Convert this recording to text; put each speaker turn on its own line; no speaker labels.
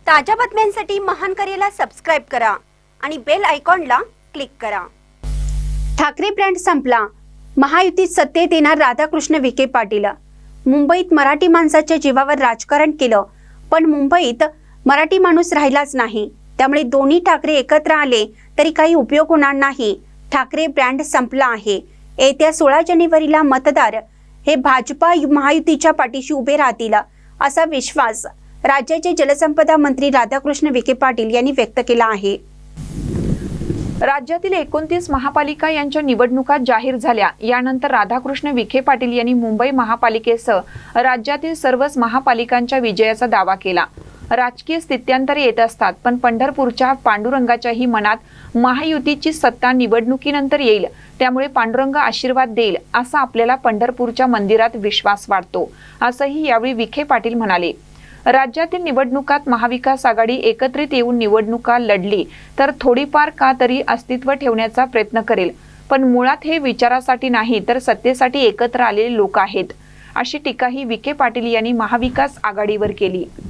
ताज्या बातम्यांसाठी महान करेला सबस्क्राइब करा आणि बेल आयकॉनला क्लिक करा। ठाकरे ब्रँड संपला, महायुतीत सत्तेत येणार राधाकृष्ण विखे पाटील। मुंबईत मराठी माणसाच्या जीवावर राजकारण केलं, पण मुंबईत मराठी माणूस राहिलाच नाही। त्यामुळे दोन्ही ठाकरे एकत्र आले तरी काही उपयोग होणार नाही। ठाकरे ब्रँड संपला आहे। येत्या 16 जानेवारीला मतदार हे भाजपा महायुतीच्या पाठीशी उभे राहतील, असा विश्वास राज्याचे जलसंपदा मंत्री राधाकृष्ण विखे पाटील यांनी व्यक्त केला आहे।
राज्यातील 29 महापालिका यांच्या निवडणुका जाहीर झाल्या। यानंतर राधाकृष्ण विखे पाटील यांनी मुंबई महापालिकेसह राज्यातील सर्वच महापालिकांच्या विजयाचा दावा केला। राजकीय स्थित्यांतर येत असतात, पण पंढरपूरच्या पांडुरंगाच्याही मनात महायुतीची सत्ता निवडणुकीनंतर येईल, त्यामुळे पांडुरंग आशीर्वाद देईल असा आपल्याला पंढरपूरच्या मंदिरात विश्वास वाटतो, असंही यावेळी विखे पाटील म्हणाले। राज्यातील निवडणुकात महाविकास आघाडी एकत्रित येऊन निवडणुका लढली तर थोडीफार का तरी अस्तित्व ठेवण्याचा प्रयत्न करेल, पण मुळात हे विचारासाठी नाही तर सत्तेसाठी एकत्र आलेले लोक आहेत, अशी टीकाही विखे पाटील यांनी महाविकास आघाडीवर केली।